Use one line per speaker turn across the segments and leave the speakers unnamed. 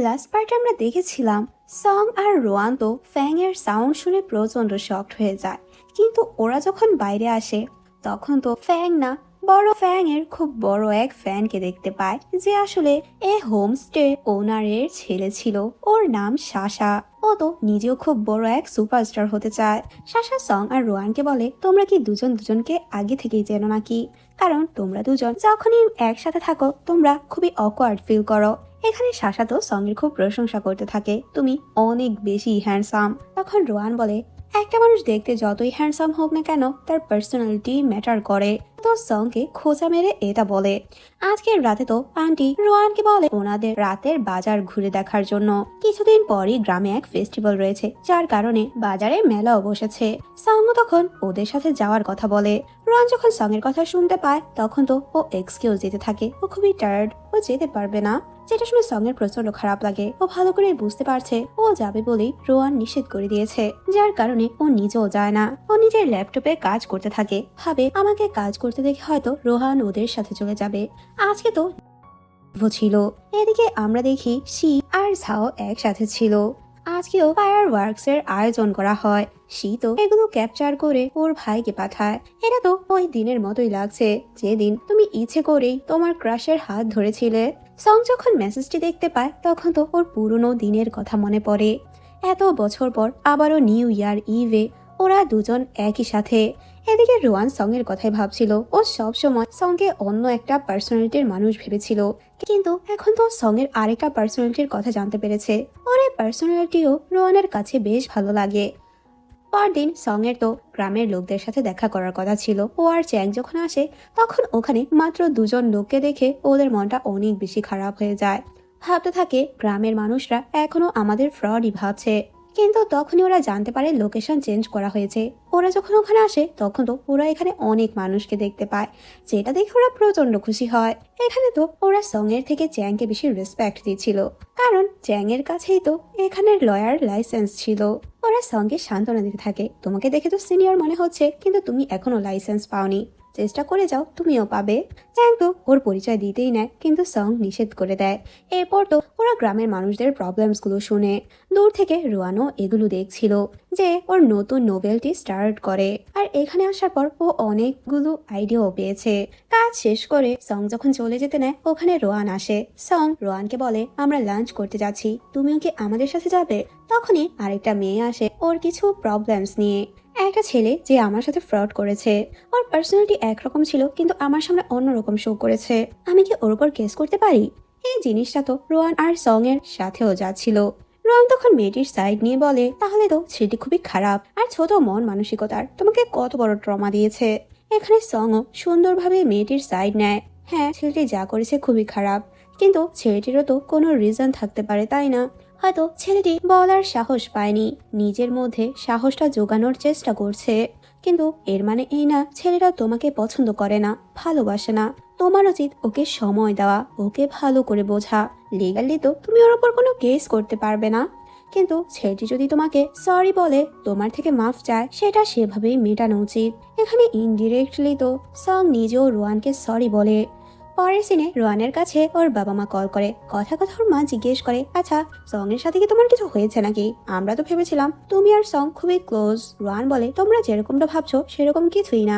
Last পার্টে আমরা দেখেছিলাম সং আর রোয়ান তো ফ্যাং এর সাউন্ড শুনে প্রচন্ড শকড হয়ে যায়, কিন্তু ওরা যখন বাইরে আসে তখন তো ফ্যাং না, বড় ফ্যাং এর খুব বড় এক ফ্যানকে দেখতে পায়, যে আসলে এ হোমস্টে ওনারের ছেলে ছিল। ওর নাম সাশা। ও তো নিজেও খুব বড় এক সুপারস্টার হতে চায়। সাশা সং আর রোয়ানকে বলে, তোমরা কি দুজন দুজনকে আগে থেকেই চেনো নাকি? কারণ তোমরা দুজন যখনই একসাথে থাকো তোমরা খুবই অকওয়ার্ড ফিল করো। এখানে সাশা তো সঙ্গের খুব প্রশংসা করতে থাকে, তুমি অনেক বেশি হ্যান্ডসাম। তখন রোয়ান বলে, একটা মানুষ দেখতে যতই হ্যান্ডসাম হোক না কেন তার পার্সোনালিটি ম্যাটার করে। তো সঙ্গে খোঁচা মেরে এটা বলে। আজকের রাতে তো আন্টি রোয়ানকে বলে ওনাদের রাতের বাজার ঘুরে দেখার জন্য। কিছুদিন পরই গ্রামে এক ফেস্টিভ্যাল রয়েছে, যার কারণে বাজারে মেলাও বসেছে। সঙ্গ তখন ওদের সাথে যাওয়ার কথা বলে। রোয়ান যখন সঙ্গের কথা শুনতে পায় তখন তো ও এক্সকিউজ দিতে থাকে, ও খুবই টায়ার্ড, ও যেতে পারবে না। যেটা শুনে সঙ্গের প্রচন্ড খারাপ লাগে। ও ভালো করে বুঝতে পারছে ও যাবে বলেই রোয়ান নিষেধ করে দিয়েছে, যার কারণে ও নিজেও যায় না। ও নিজের ল্যাপটপে কাজ করতে থাকে, ভাবে আমাকে কাজ করতে দেখে হয়তো রোহান ওদের সাথে চলে যাবে। আজকে তো ছিল। এদিকে আমরা দেখি শি আর ঝাও একসাথে ছিল। আজকেও ফায়ার ওয়ার্কস এর আয়োজন করা হয়। শি তো এগুলো ক্যাপচার করে ওর ভাইকে পাঠায়। এটা তো ওই দিনের মতোই লাগছে যেদিন তুমি ইচ্ছে করেই তোমার ক্রাশের হাত ধরেছিলে। সং যখন মেসেজটি দেখতে পায় তখন তো ওর পুরনো দিনের কথা মনে পড়ে। এত বছর পর আবারও নিউ ইয়ার ইভে ওরা দুজন একই সাথে। এদিকে রোয়ান সঙ্গের কথাই ভাবছিল। ও সব সময় সঙ্গে অন্য একটা পার্সোনালিটির মানুষ ভেবেছিল, কিন্তু এখন তো সঙ্গের আরেকটা পার্সোনালিটির কথা জানতে পেরেছে। ওর এই পার্সোনালিটিও রোয়ানের কাছে বেশ ভালো লাগে। পরদিন সঙ্গের তো গ্রামের লোকদের সাথে দেখা করার কথা ছিল। ও আর চ্যাং যখন আসে তখন ওখানে মাত্র দুজন লোককে দেখে ওদের মনটা অনেক বেশি খারাপ হয়ে যায়। ভাবতে থাকে গ্রামের মানুষরা এখনো আমাদের ফ্রডই ভাবছে, কিন্তু তখনই ওরা জানতে পারে লোকেশন চেঞ্জ করা হয়েছে। ওরা যখন ওখানে আসে তখন তো ওরা এখানে অনেক মানুষকে দেখতে পায়, যেটা দেখে ওরা প্রচন্ড খুশি হয়। এখানে তো ওরা সঙ্গের থেকে চ্যাংকে বেশি রেসপেক্ট দিচ্ছিল, কারণ চ্যাং এর কাছেই তো এখানের লয়ার লাইসেন্স ছিল। ওরা সঙ্গে সান্ত্বনা দিতে থাকে, তোমাকে দেখে তো সিনিয়র মনে হচ্ছে, কিন্তু তুমি এখনো লাইসেন্স পাওনি, চেষ্টা করে যাও, তুমিও পাবে। চ্যাং তো ওর পরিচয় দিতেই নেয়, কিন্তু সং নিষেধ করে দেয়। এরপর তো ওরা গ্রামের মানুষদের প্রবলেমস গুলো শুনে। দূর থেকে রোয়ানও এগুলো দেখছিল, যে ওর নতুন নোভেলটি স্টার্ট করে। আর এখানে আসার পর ও অনেকগুলো আইডিয়াও পেয়েছে। কাজ শেষ করে সং যখন চলে যেতে নেয় ওখানে রোয়ান আসে। সং রোয়ানকে বলে, আমরা লাঞ্চ করতে যাচ্ছি, তুমিও কি আমাদের সাথে যাবে? তখনই আরেকটা মেয়ে আসে ওর কিছু প্রবলেমস নিয়ে। একটা ছেলে যে আমার সাথে ফ্রড করেছে, ওর পার্সোনালিটি একরকম ছিল কিন্তু আমার সামনে অন্যরকম শো করেছে, আমি কি ওর উপর কেস করতে পারি? এই জিনিসটা তো রোয়ান আর সং এর সাথেও যাচ্ছিল। রোয়ান তখন মেয়েটির সাইড নিয়ে বলে, তাহলে তো ছেলেটি খুবই খারাপ আর ছোট মন মানসিকতার, তোমাকে কত বড় ট্রমা দিয়েছে। এখানে সংও সুন্দরভাবে মেয়েটির সাইড নেয়। হ্যাঁ, ছেলেটি যা করেছে খুবই খারাপ, কিন্তু ছেলেটিরও তো কোনো রিজন থাকতে পারে, তাই না? হয়তো ছেলেটি বলার সাহস পায়নি, নিজের মধ্যে সাহসটা জোগানোর চেষ্টা করছে। কিন্তু এর মানে এই না ছেলেটা তোমাকে পছন্দ করে না, ভালোবাসে না। তোমার উচিত ওকে সময় দেওয়া, ওকে ভালো করে বোঝা। লিগালি তো তুমি ওর ওপর কোনো কেস করতে পারবে না, কিন্তু ছেলেটি যদি তোমাকে সরি বলে, তোমার থেকে মাফ চায়, সেটা সেভাবেই মেটানো উচিত। এখানে ইনডিরেক্টলি তো সং নিজেও রোয়ানকে সরি বলে। পরের সিনে রোয়ানের কাছে ওর বাবা মা কল করে। কথা ওর মা জিজ্ঞেস করে, আচ্ছা সং এর সাথে কি তোমার কিছু হয়েছে নাকি? আমরা তো ভেবেছিলাম তুমি আর সং খুবই ক্লোজ। রোয়ান বলে, তোমরা যেরকমটা ভাবছো সেরকম কিছুই না।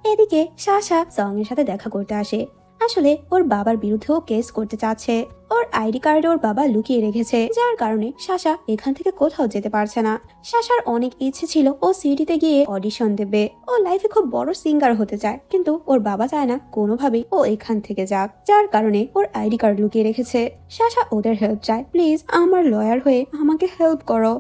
এদিকে সাশা সং এর সাথে দেখা করতে আসে। আসলে ওর বাবার বিরুদ্ধেও কেস করতে চাচ্ছে। ওর আইডি কার্ডে ওর বাবা লুকিয়ে রেখেছে, যার কারণে সাশা এখান থেকে কোথাও যেতে পারছে না। সাশার অনেক ইচ্ছে ছিল ও সিটিতে গিয়ে অডিশন দেবে, ও লাইফে খুব বড় সিঙ্গার হতে চায়, কিন্তু ওর বাবা চায় না কোনোভাবেই ও এখান থেকে যাক, যার কারণে ওর আইডি কার্ড লুকিয়ে রেখেছে। সাশা ওদের হেল্প চায়, প্লিজ আমার লয়ার হয়ে আমাকে হেল্প করো।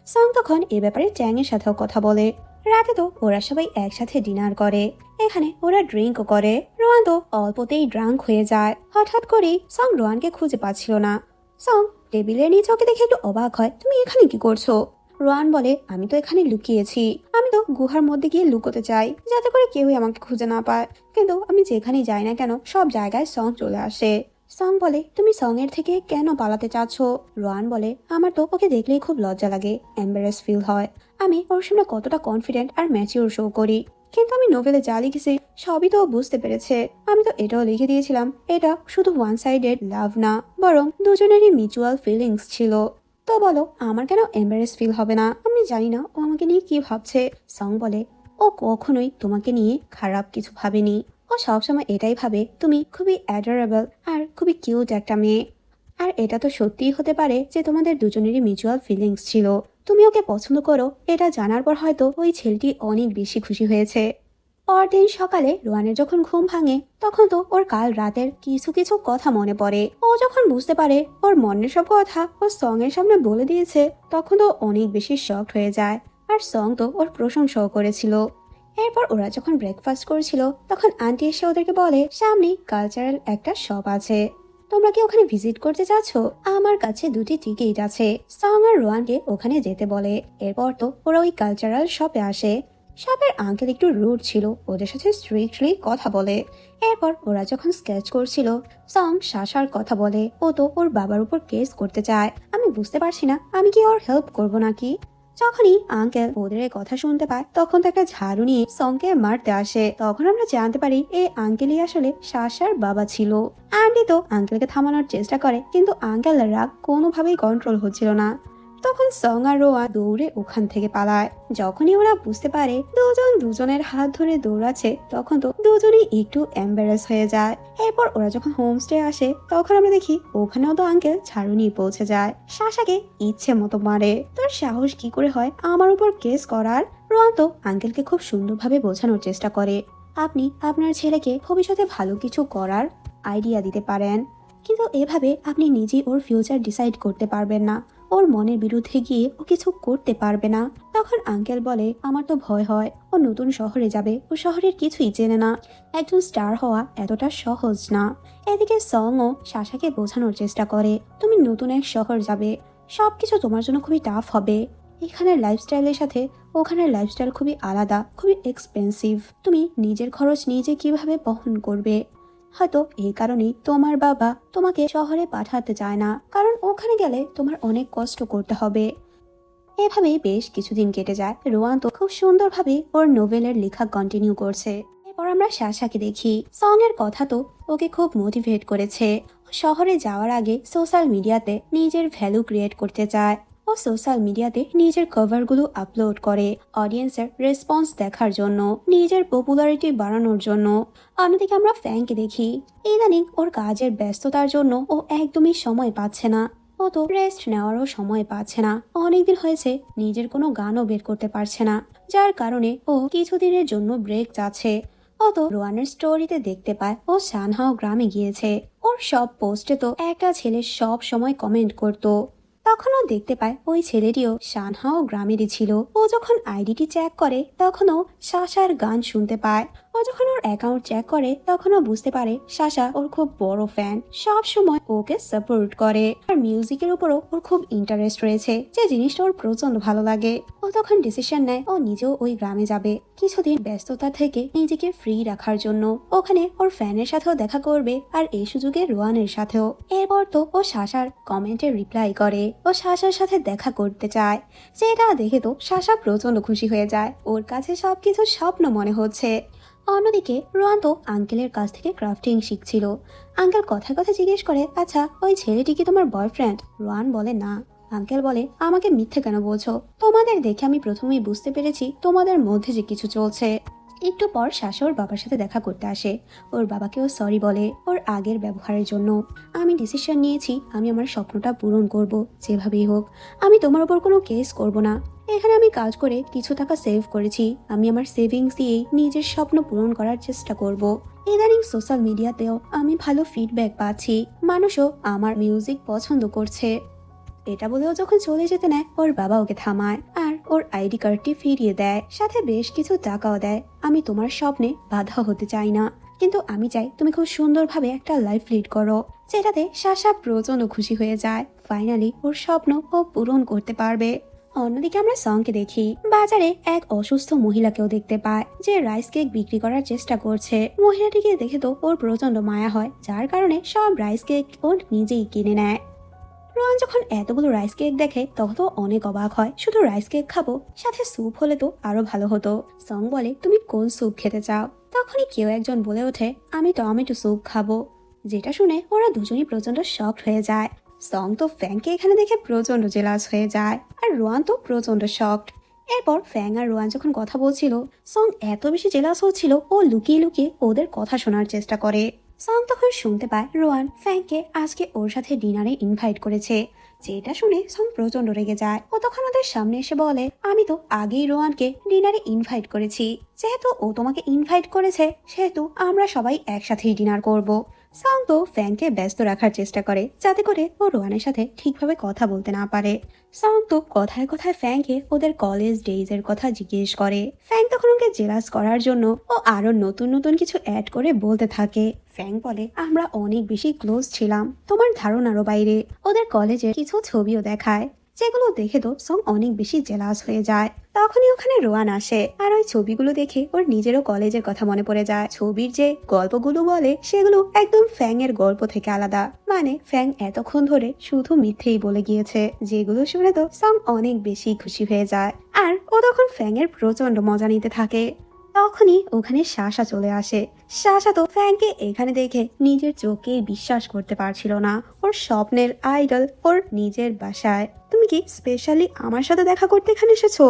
সং তখন এ ব্যাপারে চ্যাং এর সাথেও কথা বলে। রাতে তো ওরা সবাই একসাথে ডিনার করে। এখানে ওরা ড্রিঙ্কও করে। রোয়ান তো অল্পতেই ড্রাঙ্ক হয়ে যায়। হঠাৎ করেই সং রোয়ানকে খুঁজে পাচ্ছিল না। সং টেবিলের নিচে ওকে দেখে একটু অবাক হয়, তুমি এখানে কি করছো? রোয়ান বলে, আমি তো এখানে লুকিয়েছি, আমি তো গুহার মধ্যে গিয়ে লুকোতে চাই, যাতে করে কেউই আমাকে খুঁজে না পায়, কিন্তু আমি যেখানেই যাই না কেন সব জায়গায় সং চলে আসে। সং বলে, তুমি সং এর থেকে কেন পালাতে চাচ্ছ? রোয়ান বলে, আমার তো ওকে দেখলেই খুব লজ্জা লাগে, এম্বারেস ফিল হয়। আমি ওর সামনে কতটা কনফিডেন্ট আর ম্যাচিওর শো করি, কিন্তু আমি নোভেলে যা লিখেছি সবই তো ও বুঝতে পেরেছে। আমি তো এটাও লিখে দিয়েছিলাম এটা শুধু ওয়ান সাইডেড লাভ না, বরং দুজনেরই মিউচুয়াল ফিলিংস ছিল। তো বলো আমার কেন এম্বারেস ফিল হবে না? আমি জানি না ও আমাকে নিয়ে কি ভাবছে। সং বলে, ও কখনোই তোমাকে নিয়ে খারাপ কিছু ভাবেনি। ও সবসময় এটাই ভাবে তুমি খুবই অ্যাডোরেবল আর খুবই কিউট একটা মেয়ে। আর এটা তো সত্যিই হতে পারে যে তোমাদের দুজনেরই মিউচুয়াল ফিলিংস ছিল। তুমি ওকে পছন্দ করো এটা জানার পর হয়তো ওই ছেলেটি অনেক বেশি খুশি হয়েছে। পরদিন সকালে রোয়ানের যখন ঘুম ভাঙে তখন তো ওর কাল রাতের কিছু কিছু কথা মনে পড়ে। ও যখন বুঝতে পারে ওর মনের সব কথা ও সং এর সামনে বলে দিয়েছে তখন তো অনেক বেশি শকড হয়ে যায়। আর সং তো ওর প্রশংসাও করেছিল। এরপর ওরা যখন ব্রেকফাস্ট করেছিল তখন আন্টি এসে ওদেরকে বলে সামনে কালচারাল একটা শপ আছে, তোমরা কি ওখানে ভিজিট করতে চাচ্ছ? আমার কাছে 2টি টিকিট আছে। সং আর রোয়ানকে ওখানে যেতে বলে। এরপর তো ওরা ওই কালচারাল শপে আসে। শপের আঙ্কেল একটু রুড ছিল, ওদের সাথে স্ট্রিক্টলি কথা বলে। এরপর ওরা যখন স্কেচ করছিল সং শাসার কথা বলে ও তো ওর বাবার উপর কেস করতে চায়। আমি বুঝতে পারছি না আমি কি ওর হেল্প করব নাকি। যখনই আঙ্কেল ওদের কথা শুনতে পায় তখন তো একটা ঝাড়ু নিয়ে সংকে মারতে আসে। তখন আমরা জানতে পারি এই আঙ্কেলই আসলে শাসার বাবা ছিল। আন্টি তো আঙ্কেলকে থামানোর চেষ্টা করে কিন্তু আঙ্কেলের রাগ কোনোভাবেই কন্ট্রোল হচ্ছিল না। তখন সং আর রোয়া দৌড়ে ওখান থেকে পালায়। যখনই ওরা বুঝতে পারে দুজন দুজনের হাত ধরে দৌড়াচ্ছে তখন তো দুজনেই একটু এম্বারেস হয়ে যায়। এরপর ওরা যখন হোমস্টে আসে তখন আমরা দেখি ওখানেও তো আঙ্কেল ঝাড়ু নিয়ে পৌঁছে যায়। শাসাকে ইচ্ছে মতো মারে। তার সাহস কি করে হয় আমার উপর কেস করার। রোয়ান তো আঙ্কেলকে খুব সুন্দরভাবে বোঝানোর চেষ্টা করে আপনি আপনার ছেলেকে ভবিষ্যতে ভালো কিছু করার আইডিয়া দিতে পারেন, কিন্তু এভাবে আপনি নিজেই ওর ফিউচার ডিসাইড করতে পারবেন না। ওর মনের বিরুদ্ধে গিয়ে ও কিছু করতে পারবে না। তখন আঙ্কেল বলে আমার তো ভয় হয় ও নতুন শহরে যাবে, ও শহরের কিছুই চেনে না, একজন স্টার হওয়া এতটা সহজ না। এদিকে সং ও শাসাকে বোঝানোর চেষ্টা করে তুমি নতুন এক শহর যাবে, সবকিছু তোমার জন্য খুবই টাফ হবে। এখানের লাইফস্টাইলের সাথে ওখানের লাইফস্টাইল খুবই আলাদা, খুবই এক্সপেন্সিভ। তুমি নিজের খরচ নিজে কিভাবে বহন করবে? হয়তো এই কারণেই তোমার বাবা তোমাকে শহরে পাঠাতে চায় না, কারণ ওখানে গেলে তোমার অনেক কষ্ট করতে হবে। এভাবেই বেশ কিছুদিন কেটে যায়। রোয়ান তো খুব সুন্দরভাবে ওর নোভেলের লেখা কন্টিনিউ করছে। এরপর আমরা শাসাকে দেখি সং এর কথা তো ওকে খুব মোটিভেট করেছে। ও শহরে যাওয়ার আগে সোশ্যাল মিডিয়াতে নিজের ভ্যালু ক্রিয়েট করতে চায়। ও সোশ্যাল মিডিয়াতে নিজের কভারগুলো আপলোড করে অডিয়েন্সের রেসপন্স দেখার জন্য, নিজের পপুলারিটি বাড়ানোর জন্য। অন্যদিকে আমরা ফ্যাংকে দেখি ইদানিং ওর কাজের ব্যস্ততার জন্য ও একদমই সময় পাচ্ছে না। ও তো রেস্ট নেওয়ারও সময় পাচ্ছে না। অনেকদিন হয়েছে নিজের কোনো গানও বের করতে পারছে না, যার কারণে ও কিছুদিনের জন্য ব্রেক যাচ্ছে। ও তো রোয়ানের স্টোরিতে দেখতে পায় ও সানহাও গ্রামে গিয়েছে। ওর সব পোস্টে তো একটা ছেলে সব সময় কমেন্ট করতো। তখন ও দেখতে পায় ওই ছেলেটিও সানহাও গ্রামেরই ছিল। ও যখন আইডিটি চেক করে তখন ও শাসার গান শুনতে পায়। ও যখন ওর অ্যাকাউন্ট চেক করে তখন ও বুঝতে পারে শাসা ওর খুব বড় ফ্যান, সব সময় ওকে সাপোর্ট করে। আর মিউজিকের উপরও ওর খুব ইন্টারেস্ট রয়েছে, যে জিনিসটা ওর প্রচন্ড ভালো লাগে। ও তখন ডিসিশন নেয় ও নিজেও ওই গ্রামে যাবে, কিছুদিন ব্যস্ততা থেকে নিজেকে ফ্রি রাখার জন্য। ওখানে ওর ফ্যানের সাথেও দেখা করবে আর এই সুযোগে রোয়ানের সাথেও। এরপর তো ও শাসার কমেন্টে রিপ্লাই করে ও শাসার সাথে দেখা করতে চায়। যেটা দেখে তো শাসা প্রচন্ড খুশি হয়ে যায়, ওর কাছে সবকিছু স্বপ্ন মনে হচ্ছে। অন্যদিকে রোয়ান তো আঙ্কেলের কাছ থেকে ক্রাফটিং শিখছিল। আঙ্কেল কথায় কথা জিজ্ঞেস করে আচ্ছা ওই ছেলেটি কি তোমার বয়ফ্রেন্ড? রোয়ান বলে না। আঙ্কেল বলে আমাকে মিথ্যে কেন বলছো? তোমাদের দেখে আমি প্রথমেই বুঝতে পেরেছি তোমাদের মধ্যে যে কিছু চলছে। একটু পর শাসা ওর বাবার সাথে দেখা করতে আসে। ওর বাবাকেও সরি বলে ওর আগের ব্যবহারের জন্য। আমি ডিসিশন নিয়েছি আমি আমার স্বপ্নটা পূরণ করব, যেভাবেই হোক। আমি তোমার উপর কোনো কেস করব না। এখানে আমি কাজ করে কিছু টাকা সেভ করেছি, আমি আমার সেভিংস দিয়েই নিজের স্বপ্ন পূরণ করার চেষ্টা করব। ইদানিং সোশ্যাল মিডিয়াতেও আমি ভালো ফিডব্যাক পাচ্ছি, মানুষও আমার মিউজিক পছন্দ করছে। এটা বলেও যখন চলে যেতে নেয় ওর বাবা ওকে থামায় আর ওর আইডি কার্ডটি ফিরিয়ে দেয়, সাথে বেশ কিছু টাকাও দেয়। আমি তোমার স্বপ্নে বাধা হতে চাই না, কিন্তু আমি চাই তুমি খুব সুন্দরভাবে একটা লাইফ লিড করো। যেটাতে শাসা প্রচন্ড খুশি হয়ে যায়, ফাইনালি ওর স্বপ্ন ও পূরণ করতে পারবে। অন্যদিকে আমরা সংকে দেখি বাজারে এক অসুস্থ মহিলাকেও দেখতে পায়, যে রাইস কেক বিক্রি করার চেষ্টা করছে। মহিলাটিকে দেখে তো ওর প্রচন্ড মায়া হয়, যার কারণে সব রাইস কেক ও নিজেই কিনে নেয়। রোয়ান যখন এতগুলো রাইস কেক দেখে তখন তো অনেক অবাক হয়। শুধু রাইস কেক খাবো, সাথে স্যুপ হলে তো আরো ভালো হতো। সং বলে তুমি কোন স্যুপ খেতে চাও? তখনই কেউ একজন বলে ওঠে আমি টমেটো স্যুপ খাবো। যেটা শুনে ওরা দুজনই প্রচন্ড শকড হয়ে যায়। সং তো ফ্যাংকে এখানে দেখে প্রচন্ড জেলাস হয়ে যায়, আর রোয়ান তো প্রচন্ড শকড। এরপর ফ্যাং আর রোয়ান যখন কথা বলছিল, সং এত বেশি জেলাস হচ্ছিল ও লুকিয়ে লুকিয়ে ওদের কথা শোনার চেষ্টা করে। সং তখন শুনতে পায় রোয়ান ফ্যাংকে আজকে ওর সাথে ডিনারে ইনভাইট করেছে। যেটা শুনে সং প্রচন্ড রেগে যায়। ও তখন ওদের সামনে এসে বলে আমি তো আগেই রোয়ানকে ডিনারে ইনভাইট করেছি। যেহেতু ও তোমাকে ইনভাইট করেছে সেহেতু আমরা সবাই একসাথেই ডিনার করব। সং তো ফ্যাংকে ব্যস্ত রাখার চেষ্টা করে যাতে করে ও রোয়ানের সাথে ঠিকভাবে কথা বলতে না পারে। সং তো কথায় কথায় ফ্যাংকে ওদের কলেজ ডেজ এর কথা জিজ্ঞেস করে। ফ্যাং তখন ওকে জেলাস করার জন্য ও আরো নতুন নতুন কিছু অ্যাড করে বলতে থাকে। ফ্যাং বলে আমরা অনেক বেশি ক্লোজ ছিলাম, তোমার ধারণারও বাইরে। ওদের কলেজের কিছু ছবিও দেখায়, যেগুলো দেখে তো সং অনেক বেশি জেলাস হয়ে যায়। তখনই ওখানে রোয়ান আসে, আর ওই ছবিগুলো দেখে ওর নিজেরও কলেজের কথা মনে পড়ে যায়। ছবির যে গল্পগুলো বলে সেগুলো একদম ফ্যাং এর গল্প থেকে আলাদা। মানে ফ্যাং এতক্ষণ ধরে শুধু মিথ্যেই বলে গিয়েছে, যেগুলো শুনে তো সং অনেক বেশি খুশি হয়ে যায়। আর ও তখন ফ্যাং এর প্রচন্ড মজা নিতে থাকে। তখনই ওখানে সাশা চলে আসে। সাশা তো ফ্যাংকে এখানে দেখে নিজের চোখে বিশ্বাস করতে পারছিল না। ওর স্বপ্নের আইডল ওর নিজের বাসায়। তুমি কি স্পেশালি আমার সাথে দেখা করতে এখানে এসেছো?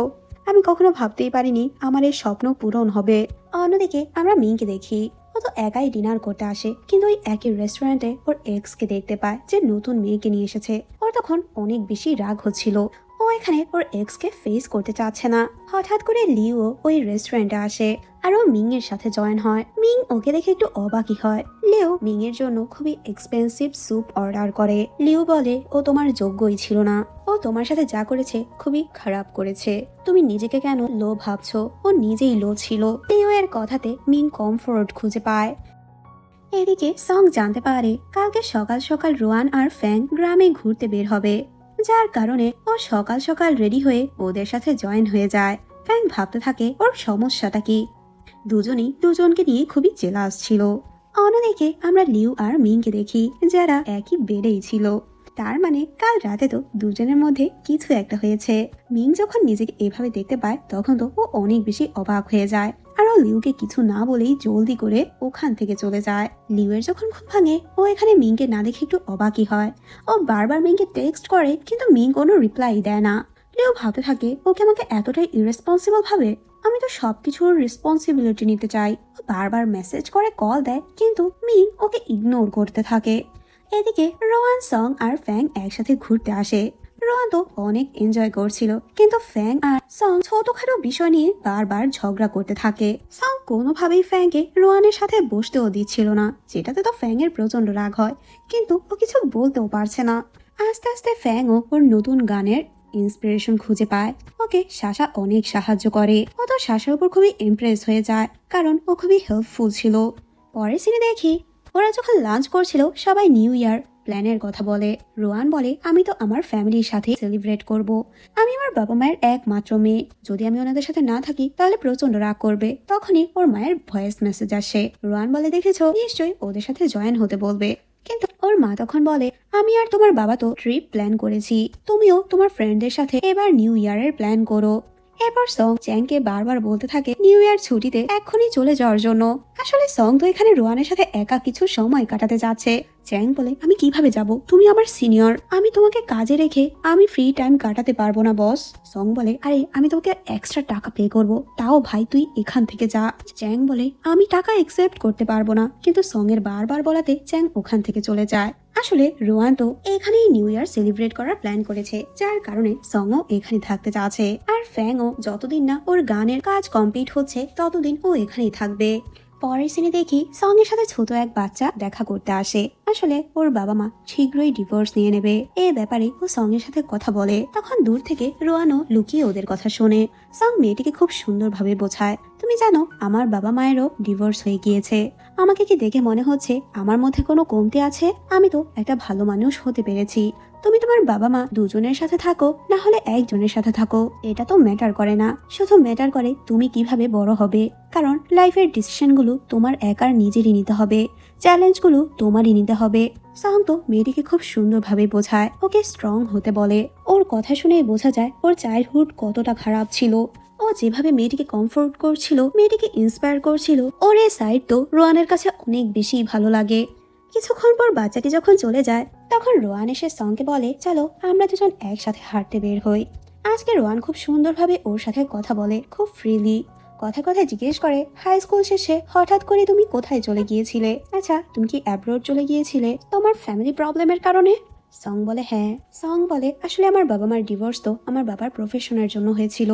আমি কখনো ভাবতেই পারিনি আমার এই স্বপ্ন পূরণ হবে। অন্যদিকে আমরা মিংকে দেখি, ও তো একাই ডিনার করতে আসে, কিন্তু ওই একই রেস্টুরেন্টে ওর এক্স কে দেখতে পায় যে নতুন মেয়েকে নিয়ে এসেছে। ওর তখন অনেক বেশি রাগ হচ্ছিল। ও এখানে ওর এক্স কে ফেস করতে চাচ্ছে না। হঠাৎ করে লিও ওই রেস্টুরেন্টে আসে, আর ও মিং এর সাথে জয়েন হয়। মিং ওকে দেখে একটু অবাকই হয়। লিও মিং এর জন্য খুবই এক্সপেন্সিভ স্যুপ অর্ডার করে। লিও বলে ও তোমার যোগ্যই ছিল না, ও তোমার সাথে যা করেছে খুবই খারাপ করেছে। তুমি নিজেকে কেন লো ভাবছো? ও নিজেই লো ছিল। লিও এর কথাতে মিং কমফোর্ট খুঁজে পায়। এদিকে সং জানতে পারে কালকে সকাল সকাল রোয়ান আর ফ্যাং গ্রামে ঘুরতে বের হবে, যার কারণে ও সকাল সকাল রেডি হয়ে ওদের সাথে জয়েন হয়ে যায়। ফ্যাং ভাবতে থাকে ওর সমস্যাটা কি। দুজনেই দুজনকে নিয়ে খুবই জেলাস ছিল। অন্যদিকে আমরা লিউ আর মিংকে দেখি, যারা একই বেডেই ছিল। তার মানে কাল রাতে তো দুজনের মধ্যে কিছু একটা হয়েছে। মিং যখন নিজেকে এভাবে দেখতে পায় তখন তো ও অনেক বেশি অবাক হয়ে যায়, আর ও লিউকে কিছু না বলেই জলদি করে ওখান থেকে চলে যায়। লিউয়ের যখন ঘুম ভাঙে ও এখানে মিংকে না দেখে একটু অবাকই হয়। ও বারবার মিংকে টেক্সট করে কিন্তু মিং কোনো রিপ্লাই দেয় না। লিউ ভাবতে থাকে ওকে আমাকে এতটাই ইরেসপন্সিবল ভাবে। আমি তো সবকিছুর রেসপন্সিবিলিটি নিতে চাই। ও বারবার মেসেজ করে কল দেয় কিন্তু মিং ওকে ইগনোর করতে থাকে। এদিকে রোয়ান সং আর ফ্যাং একসাথে ঘুরতে আসে। রোয়ান তো অনেক এনজয় করছিল, কিন্তু ফ্যাং আর সং ছোটখাটো বিষয় নিয়ে বারবার ঝগড়া করতে থাকে। সং কোনোভাবেই ফ্যাংকে রোয়ানের সাথে বসতেও দিচ্ছিল না, যেটাতে তো ফ্যাং এর প্রচন্ড রাগ হয়, কিন্তু ও কিছু বলতেও পারছে না। আস্তে আস্তে ফ্যাংও ওর নতুন গানের ইন্সপিরেশন খুঁজে পায়। ওকে সাশা অনেক সাহায্য করে। ও তো সাশার উপর খুবই ইমপ্রেস হয়ে যায়, কারণ ও খুবই হেল্পফুল ছিল। পরের সিনে দেখি ওরা যখন লাঞ্চ করছিল সবাই নিউ ইয়ার প্ল্যানের কথা বলে। রোয়ান বলে আমি তো আমার ফ্যামিলির সাথে সেলিব্রেট করব। আমি আমার বাবা মায়ের একমাত্র মেয়ে, যদি আমি ওনাদের সাথে না থাকি তাহলে প্রচন্ড রাগ করবে। তখনই ওর মায়ের ভয়েস মেসেজ আসে। রোয়ান বলে দেখেছো, নিশ্চয়ই ওদের সাথে জয়েন হতে বলবে। কিন্তু ওর মা তখন বলে আমি আর তোমার বাবা তো ট্রিপ প্ল্যান করেছি, তুমিও তোমার ফ্রেন্ডদের সাথে এবার নিউ ইয়ারের প্ল্যান করো। এরপর সং চ্যাংকে বারবার বলতে থাকে নিউ ইয়ার ছুটিতে এক্ষুনি চলে যাওয়ার জন্য। আসলে সং তো এখানে রোয়ানের সাথে একা কিছু সময় কাটাতে যাচ্ছে। চ্যাং বলে আমি কিভাবে যাব, তুমি আমার সিনিয়র, আমি তোমাকে কাজে রেখে আমি ফ্রি টাইম কাটাতে পারবো না বস। সং বলে আরে আমি তোকে এক্সট্রা টাকা পে করব, তাও ভাই তুই এখান থেকে যা। চ্যাং বলে আমি টাকা একসেপ্ট করতে পারবো না, কিন্তু সং এর বারবার বলাতে চ্যাং ওখান থেকে চলে যায়। আসলে রোয়ান তো এখানেই নিউ ইয়ার সেলিব্রেট করার প্ল্যান করেছে, যার কারণে সংও এখানে থাকতে চাচ্ছে। আর ফ্যাংও যতদিন না ওর গানের কাজ কমপ্লিট হচ্ছে ততদিন ও এখানেই থাকবে। পরের সিনে দেখি সং এর সাথে ছোট এক বাচ্চা দেখা করতে আসে। আসলে ওর বাবা মা শীঘ্রই ডিভোর্স নিয়ে নেবে, এ ব্যাপারে ও সং এর সাথে কথা বলে। তখন দূর থেকে রোয়ানও লুকিয়ে ওদের কথা শোনে। সং মেয়েটিকে খুব সুন্দরভাবে বোঝায়, তুমি জানো আমার বাবা মায়েরও ডিভোর্স হয়ে গিয়েছে। আমাকে কি দেখে মনে হচ্ছে আমার মধ্যে কোনো কমতি আছে? আমি তো একটা ভালো মানুষ হতে পেরেছি। তুমি তোমার বাবা মা দুজনের সাথে থাকো না হলে একজনের সাথে থাকো, এটা তো ম্যাটার করে না। শুধু ম্যাটার করে তুমি কিভাবে বড় হবে। কারণ লাইফের ডিসিশনগুলো তোমার একার নিজেরই নিতে হবে, চ্যালেঞ্জগুলো তোমারই নিতে হবে। সং তো মেয়েটিকে খুব সুন্দরভাবে বোঝায়, ওকে স্ট্রং হতে বলে। ওর কথা শুনেই বোঝা যায় ওর চাইল্ডহুড কতটা খারাপ ছিল। ও যেভাবে মেয়েটিকে কমফোর্ট করছিল, মেয়েটিকে ইন্সপায়ার করছিল, ওর এই সাইড তো রোয়ানের কাছে অনেক বেশি ভালো লাগে। কিছুক্ষণ পর বাচ্চাটি যখন চলে যায় তখন রোয়ান এসে সংকে বলে, চলো আমরা দুজন একসাথে হাঁটতে বের হই। আজকে রোয়ান খুব সুন্দরভাবে ওর সাথে কথা বলে, খুব ফ্রিলি। কথায় কথায় জিজ্ঞেস করে, হাই স্কুল শেষে হঠাৎ করে তুমি কোথায় চলে গিয়েছিলে? আচ্ছা, তুমি কি অ্যাব্রোড চলে গিয়েছিলে তোমার ফ্যামিলি প্রবলেমের কারণে? সং বলে হ্যাঁ। সং বলে, আসলে আমার বাবা মার ডিভোর্স তো আমার বাবার প্রফেশনের জন্য হয়েছিল।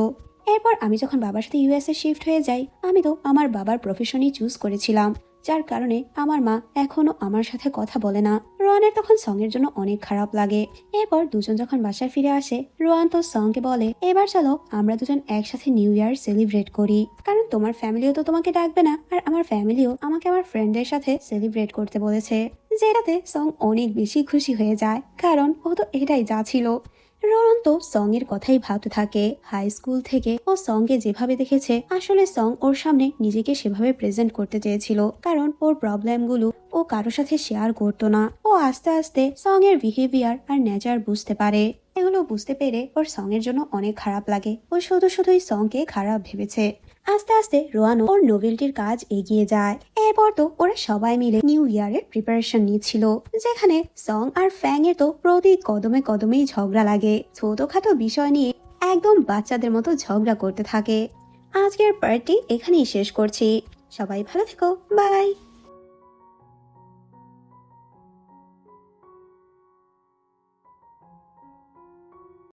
এরপর আমি যখন বাবার সাথে ইউএসএ শিফট হয়ে যাই, আমি তো আমার বাবার প্রফেশনই চুজ করেছিলাম, যার কারণে আমার মা এখনো আমার সাথে কথা বলে না। রোয়ানের তখন সং এর জন্য অনেক খারাপ লাগে। এরপর দুজন যখন বাসায় ফিরে আসে, রোয়ান তো সংকে বলে, এবার চলো আমরা দুজন একসাথে নিউ ইয়ার সেলিব্রেট করি, কারণ তোমার ফ্যামিলিও তো তোমাকে ডাকবে না, আর আমার ফ্যামিলিও আমাকে আমার ফ্রেন্ডের সাথে সেলিব্রেট করতে বলেছে। যেটাতে সং অনেক বেশি খুশি হয়ে যায়, কারণ ও তো এটাই যা ছিল। রোহন তো সং এর কথাই ভাবতে থাকে। হাই স্কুল থেকে ও সঙ্গে যেভাবে দেখেছে, আসলে সং ওর সামনে নিজেকে সেভাবে প্রেজেন্ট করতে চেয়েছিল, কারণ ওর প্রবলেমগুলো ও কারোর সাথে শেয়ার করতো না। ও আস্তে আস্তে সং এর বিহেভিয়ার আর নেচার বুঝতে পারে। এগুলো বুঝতে পেরে ওর সং এর জন্য অনেক খারাপ লাগে। ও শুধুই সংকে খারাপ ভেবেছে। আস্তে আস্তে রোয়ানো ওর নোভেলটির কাজ এগিয়ে যায়। এরপর তো ওরা সবাই মিলে নিউ ইয়ারের প্রিপারেশন নিচ্ছিল, যেখানে সং আর ফ্যাং এর তো প্রতি কদমে কদমেই ঝগড়া লাগে। ছোটখাটো বিষয় নিয়ে একদম বাচ্চাদের মতো ঝগড়া করতে থাকে। আজকের পার্টি এখানেই শেষ করছি। সবাই ভালো থেকো, বাই।